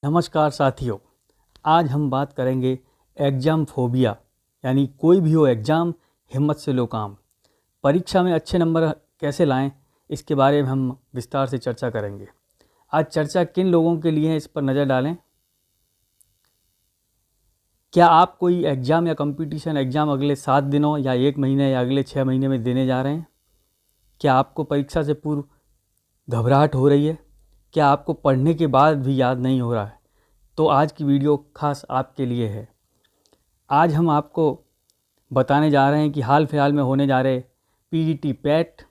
नमस्कार साथियों, आज हम बात करेंगे एग्ज़ाम फोबिया यानी कोई भी हो एग्ज़ाम, हिम्मत से लो काम। परीक्षा में अच्छे नंबर कैसे लाएं, इसके बारे में हम विस्तार से चर्चा करेंगे। आज चर्चा किन लोगों के लिए है, इस पर नज़र डालें। क्या आप कोई एग्ज़ाम या कंपटीशन एग्ज़ाम अगले 7 दिनों या 1 महीने या अगले 6 महीने में देने जा रहे हैं? क्या आपको परीक्षा से पूर्व घबराहट हो रही है? क्या आपको पढ़ने के बाद भी याद नहीं हो रहा है? तो आज की वीडियो खास आपके लिए है। आज हम आपको बताने जा रहे हैं कि हाल फिलहाल में होने जा रहे PGT PAT,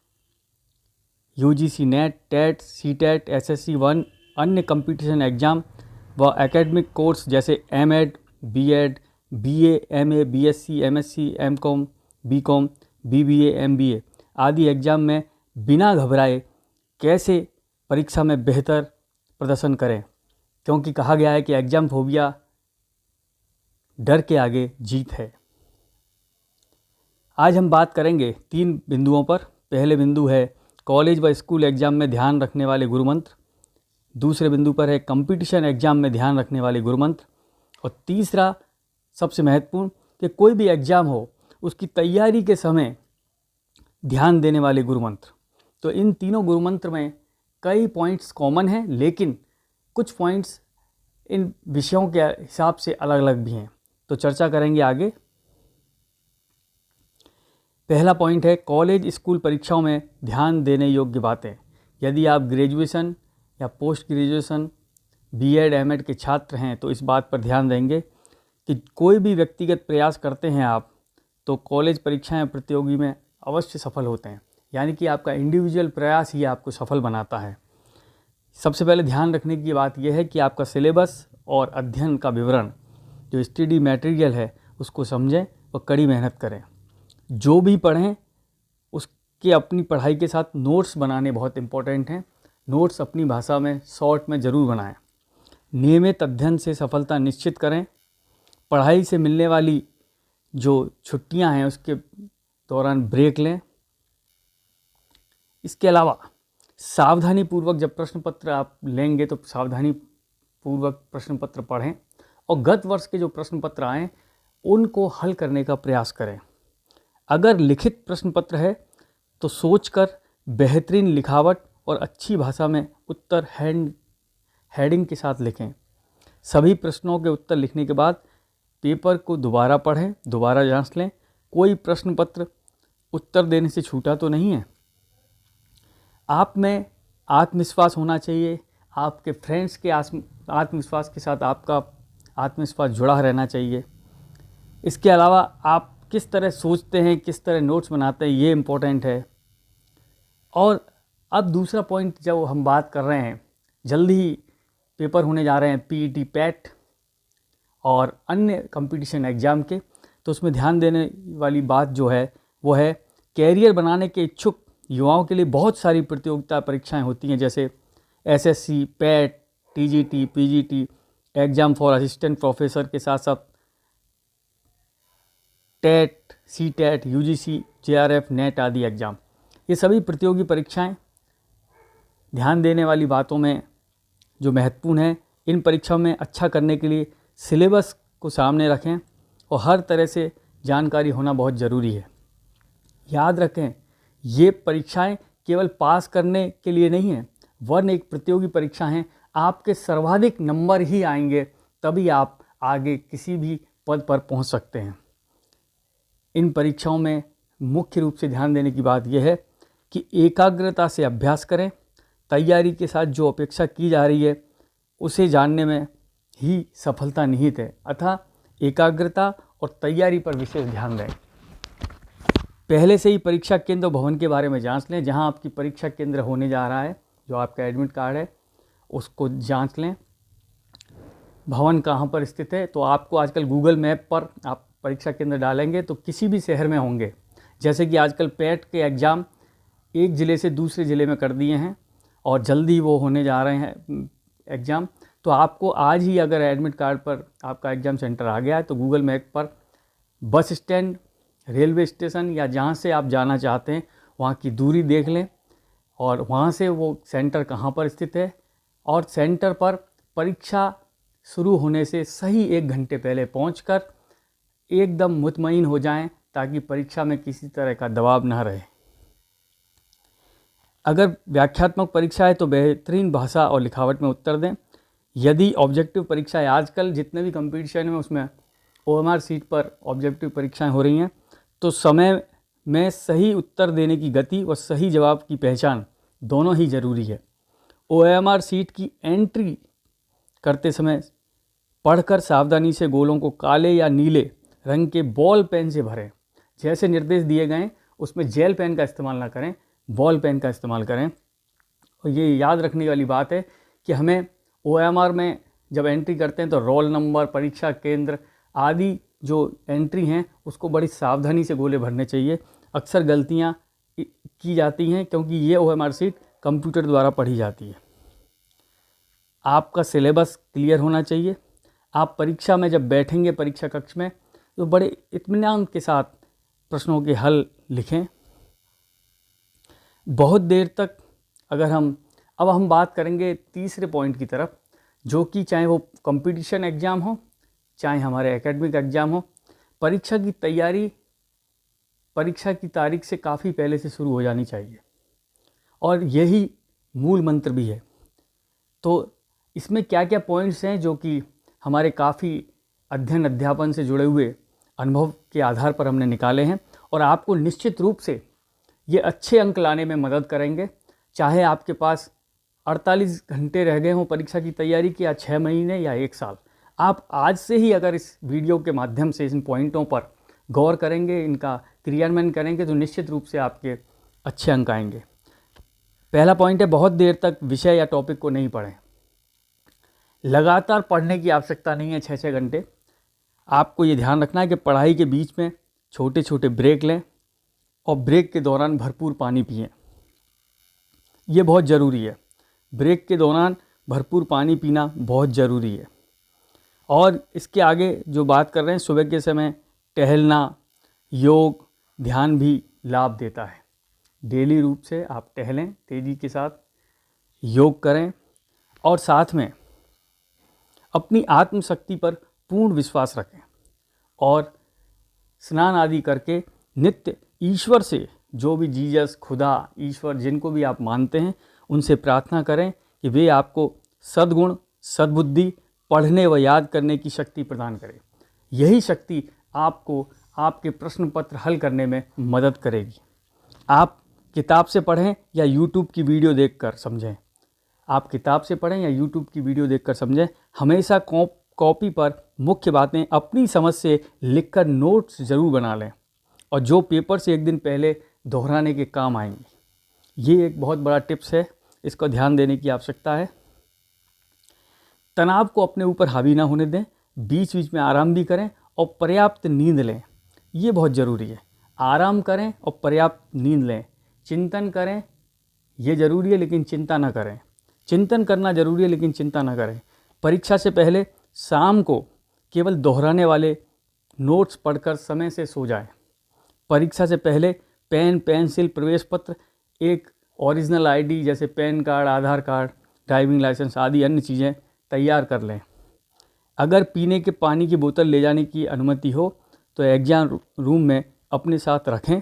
UGC NET, TET, CTET, SSC 1, अन्य कंपटीशन एग्ज़ाम व एकेडमिक कोर्स जैसे MEd, BEd, BA, MA, BSc, MSc, MCom, BCom, BBA, MBA आदि एग्ज़ाम में बिना घबराए कैसे परीक्षा में बेहतर प्रदर्शन करें, क्योंकि कहा गया है कि एग्ज़ाम फोबिया डर के आगे जीत है। आज हम बात करेंगे 3 बिंदुओं पर। पहले बिंदु है कॉलेज व स्कूल एग्ज़ाम में ध्यान रखने वाले गुरुमंत्र। दूसरे बिंदु पर है कंपटीशन एग्ज़ाम में ध्यान रखने वाले गुरुमंत्र। और तीसरा सबसे महत्वपूर्ण कि कोई भी एग्ज़ाम हो उसकी तैयारी के समय ध्यान देने वाले गुरुमंत्र। तो इन तीनों गुरुमंत्र में कई पॉइंट्स कॉमन हैं, लेकिन कुछ पॉइंट्स इन विषयों के हिसाब से अलग अलग भी हैं। तो चर्चा करेंगे आगे। पहला पॉइंट है कॉलेज स्कूल परीक्षाओं में ध्यान देने योग्य बातें। यदि आप ग्रेजुएशन या पोस्ट ग्रेजुएशन, बीएड, एमएड के छात्र हैं तो इस बात पर ध्यान देंगे कि कोई भी व्यक्तिगत प्रयास करते हैं आप तो कॉलेज परीक्षाएं प्रतियोगी में अवश्य सफल होते हैं, यानी कि आपका इंडिविजुअल प्रयास ही आपको सफल बनाता है। सबसे पहले ध्यान रखने की बात यह है कि आपका सिलेबस और अध्ययन का विवरण, जो स्टडी मटेरियल है, उसको समझें और कड़ी मेहनत करें। जो भी पढ़ें उसके अपनी पढ़ाई के साथ नोट्स बनाने बहुत इम्पोर्टेंट हैं। नोट्स अपनी भाषा में शॉर्ट में ज़रूर बनाएं। नियमित अध्ययन से सफलता निश्चित करें। पढ़ाई से मिलने वाली जो छुट्टियां हैं उसके दौरान ब्रेक लें। इसके अलावा सावधानी पूर्वक जब प्रश्न पत्र आप लेंगे तो सावधानी पूर्वक प्रश्न पत्र पढ़ें और गत वर्ष के जो प्रश्न पत्र आए उनको हल करने का प्रयास करें। अगर लिखित प्रश्न पत्र है तो सोचकर बेहतरीन लिखावट और अच्छी भाषा में उत्तर हेडिंग के साथ लिखें। सभी प्रश्नों के उत्तर लिखने के बाद पेपर को दोबारा पढ़ें, दोबारा जांच लें कोई प्रश्न पत्र उत्तर देने से छूटा तो नहीं है। आप में आत्मविश्वास होना चाहिए। आपके फ्रेंड्स के आत्मविश्वास के साथ आपका आत्मविश्वास जुड़ा रहना चाहिए। इसके अलावा आप किस तरह सोचते हैं, किस तरह नोट्स बनाते हैं, ये इम्पोर्टेंट है। और अब दूसरा पॉइंट जब हम बात कर रहे हैं, जल्दी ही पेपर होने जा रहे हैं पीईटी पैट और अन्य कंपटीशन एग्ज़ाम के, तो उसमें ध्यान देने वाली बात जो है वो है कैरियर बनाने के इच्छुक युवाओं के लिए बहुत सारी प्रतियोगिता परीक्षाएं होती हैं, जैसे SSC, PAT, TGT, PGT, exam for assistant professor के साथ साथ TET, CTET, UGC, JRF, NET आदि एग्ज़ाम। ये सभी प्रतियोगी परीक्षाएं ध्यान देने वाली बातों में जो महत्वपूर्ण है। इन परीक्षाओं में अच्छा करने के लिए सिलेबस को सामने रखें और हर तरह से जानकारी होना बहुत ज़रूरी है। याद रखें, ये परीक्षाएं केवल पास करने के लिए नहीं हैं, वरन एक प्रतियोगी परीक्षा हैं। आपके सर्वाधिक नंबर ही आएंगे तभी आप आगे किसी भी पद पर पहुंच सकते हैं। इन परीक्षाओं में मुख्य रूप से ध्यान देने की बात यह है कि एकाग्रता से अभ्यास करें। तैयारी के साथ जो अपेक्षा की जा रही है उसे जानने में ही सफलता निहित है, अतः एकाग्रता और तैयारी पर विशेष ध्यान दें। पहले से ही परीक्षा केंद्र भवन के बारे में जांच लें। जहां आपकी परीक्षा केंद्र होने जा रहा है, जो आपका एडमिट कार्ड है उसको जांच लें भवन कहाँ पर स्थित है। तो आपको आजकल गूगल मैप पर आप परीक्षा केंद्र डालेंगे तो किसी भी शहर में होंगे। जैसे कि आजकल पैट के एग्ज़ाम एक ज़िले से दूसरे ज़िले में कर दिए हैं और जल्दी वो होने जा रहे हैं एग्ज़ाम। तो आपको आज ही अगर एडमिट कार्ड पर आपका एग्ज़ाम सेंटर आ गया है तो गूगल मैप पर बस स्टैंड, रेलवे स्टेशन या जहाँ से आप जाना चाहते हैं वहाँ की दूरी देख लें और वहाँ से वो सेंटर कहाँ पर स्थित है और सेंटर पर परीक्षा शुरू होने से सही 1 घंटे पहले पहुंचकर एकदम मुतमईन हो जाएं, ताकि परीक्षा में किसी तरह का दबाव ना रहे। अगर व्याख्यात्मक परीक्षा है तो बेहतरीन भाषा और लिखावट में उत्तर दें। यदि ऑब्जेक्टिव परीक्षा है, आजकल जितने भी कंपटीशन में उसमें OMR सीट पर ऑब्जेक्टिव परीक्षाएं हो रही हैं, तो समय में सही उत्तर देने की गति और सही जवाब की पहचान दोनों ही ज़रूरी है। OMR सीट की एंट्री करते समय पढ़कर सावधानी से गोलों को काले या नीले रंग के बॉल पेन से भरें। जैसे निर्देश दिए गए उसमें जेल पेन का इस्तेमाल ना करें, बॉल पेन का इस्तेमाल करें। और ये याद रखने वाली बात है कि हमें OMR में जब एंट्री करते हैं तो रोल नंबर, परीक्षा केंद्र आदि जो एंट्री हैं उसको बड़ी सावधानी से गोले भरने चाहिए। अक्सर गलतियां की जाती हैं क्योंकि ये OMR सीट कंप्यूटर द्वारा पढ़ी जाती है। आपका सिलेबस क्लियर होना चाहिए। आप परीक्षा में जब बैठेंगे परीक्षा कक्ष में तो बड़े इत्मीनान के साथ प्रश्नों के हल लिखें। बहुत देर तक अगर हम बात करेंगे तीसरे पॉइंट की तरफ, जो कि चाहे वो कंपटीशन एग्ज़ाम हो चाहे हमारे एकेडमिक एग्ज़ाम हो, परीक्षा की तैयारी परीक्षा की तारीख से काफ़ी पहले से शुरू हो जानी चाहिए और यही मूल मंत्र भी है। तो इसमें क्या क्या पॉइंट्स हैं जो कि हमारे काफ़ी अध्ययन अध्यापन से जुड़े हुए अनुभव के आधार पर हमने निकाले हैं और आपको निश्चित रूप से ये अच्छे अंक लाने में मदद करेंगे। चाहे आपके पास 48 घंटे रह गए हों परीक्षा की तैयारी की, या 6 महीने या 1 साल, आप आज से ही अगर इस वीडियो के माध्यम से इन पॉइंटों पर गौर करेंगे, इनका क्रियान्वयन करेंगे, तो निश्चित रूप से आपके अच्छे अंक आएंगे। पहला पॉइंट है, बहुत देर तक विषय या टॉपिक को नहीं पढ़ें। लगातार पढ़ने की आवश्यकता नहीं है 6-6 घंटे। आपको ये ध्यान रखना है कि पढ़ाई के बीच में छोटे छोटे ब्रेक लें और ब्रेक के दौरान भरपूर पानी पिएं। ये बहुत ज़रूरी है। ब्रेक के दौरान भरपूर पानी पीना बहुत ज़रूरी है। और इसके आगे जो बात कर रहे हैं, सुबह के समय टहलना, योग, ध्यान भी लाभ देता है। डेली रूप से आप टहलें, तेज़ी के साथ योग करें और साथ में अपनी आत्मशक्ति पर पूर्ण विश्वास रखें और स्नान आदि करके नित्य ईश्वर से, जो भी जीसस, खुदा, ईश्वर जिनको भी आप मानते हैं, उनसे प्रार्थना करें कि वे आपको सद्गुण, सद्बुद्धि, पढ़ने व याद करने की शक्ति प्रदान करें। यही शक्ति आपको आपके प्रश्न पत्र हल करने में मदद करेगी। आप किताब से पढ़ें या YouTube की वीडियो देखकर समझें। आप किताब से पढ़ें या YouTube की वीडियो देखकर समझें। हमेशा कॉपी पर मुख्य बातें अपनी समझ से लिखकर नोट्स ज़रूर बना लें और जो पेपर से 1 दिन पहले दोहराने के काम आएंगी। ये एक बहुत बड़ा टिप्स है, इसको ध्यान देने की आवश्यकता है। तनाव को अपने ऊपर हावी ना होने दें। बीच बीच में आराम भी करें और पर्याप्त नींद लें। ये बहुत ज़रूरी है। आराम करें और पर्याप्त नींद लें। चिंतन करें, ये ज़रूरी है लेकिन चिंता ना करें। चिंतन करना ज़रूरी है लेकिन चिंता ना करें। परीक्षा से पहले शाम को केवल दोहराने वाले नोट्स पढ़कर समय से सो जाएं। परीक्षा से पहले पेन, पेंसिल, प्रवेश पत्र, एक ओरिजिनल आईडी जैसे पैन कार्ड, आधार कार्ड, ड्राइविंग लाइसेंस आदि अन्य चीज़ें तैयार कर लें। अगर पीने के पानी की बोतल ले जाने की अनुमति हो तो एग्ज़ाम रूम में अपने साथ रखें।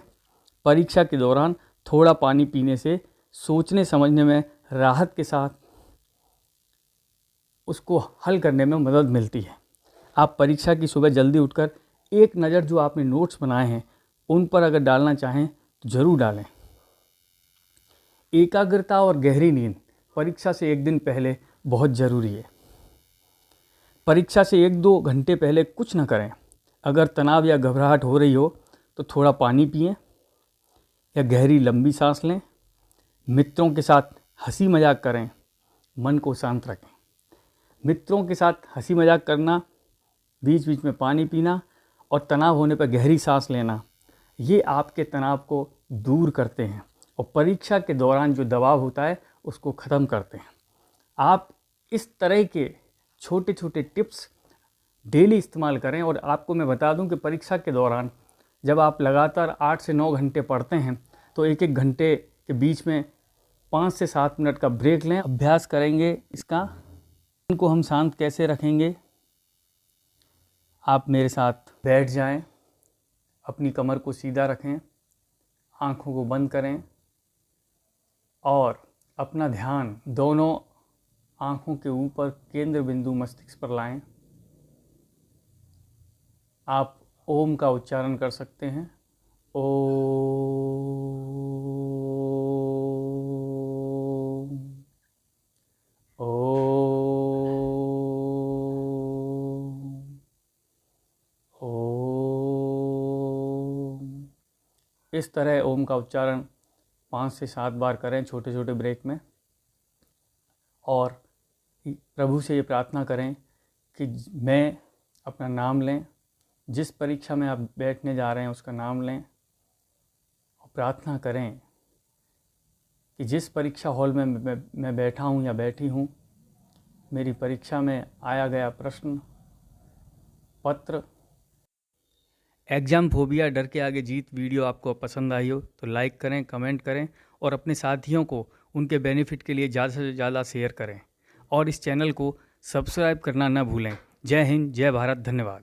परीक्षा के दौरान थोड़ा पानी पीने से सोचने समझने में राहत के साथ उसको हल करने में मदद मिलती है। आप परीक्षा की सुबह जल्दी उठकर एक नज़र जो आपने नोट्स बनाए हैं उन पर अगर डालना चाहें तो ज़रूर डालें। एकाग्रता और गहरी नींद परीक्षा से 1 दिन पहले बहुत ज़रूरी है। परीक्षा से 1-2 घंटे पहले कुछ न करें। अगर तनाव या घबराहट हो रही हो तो थोड़ा पानी पिएं या गहरी लंबी सांस लें। मित्रों के साथ हंसी मजाक करें, मन को शांत रखें। मित्रों के साथ हंसी मजाक करना, बीच बीच में पानी पीना और तनाव होने पर गहरी सांस लेना, ये आपके तनाव को दूर करते हैं और परीक्षा के दौरान जो दबाव होता है उसको ख़त्म करते हैं। आप इस तरह के छोटे छोटे टिप्स डेली इस्तेमाल करें। और आपको मैं बता दूं कि परीक्षा के दौरान जब आप लगातार 8 से 9 घंटे पढ़ते हैं तो 1-1 घंटे के बीच में 5 से 7 मिनट का ब्रेक लें। अभ्यास करेंगे इसका इनको हम शांत कैसे रखेंगे? आप मेरे साथ बैठ जाएं, अपनी कमर को सीधा रखें, आँखों को बंद करें और अपना ध्यान दोनों आँखों के ऊपर केंद्र बिंदु मस्तिष्क पर लाएं। आप ओम का उच्चारण कर सकते हैं। ओम, ओम, ओम। इस तरह ओम का उच्चारण 5 से 7 बार करें छोटे छोटे ब्रेक में, और प्रभु से ये प्रार्थना करें कि मैं अपना नाम लें, जिस परीक्षा में आप बैठने जा रहे हैं उसका नाम लें, और प्रार्थना करें कि जिस परीक्षा हॉल में मैं बैठा हूँ या बैठी हूँ, मेरी परीक्षा में आया गया प्रश्न पत्र एग्ज़ाम फोबिया डर के आगे जीत वीडियो आपको पसंद आई हो तो लाइक करें, कमेंट करें और अपने साथियों को उनके बेनिफिट के लिए ज़्यादा से ज़्यादा शेयर करें, और इस चैनल को सब्सक्राइब करना न भूलें। जय हिंद, जय भारत, धन्यवाद।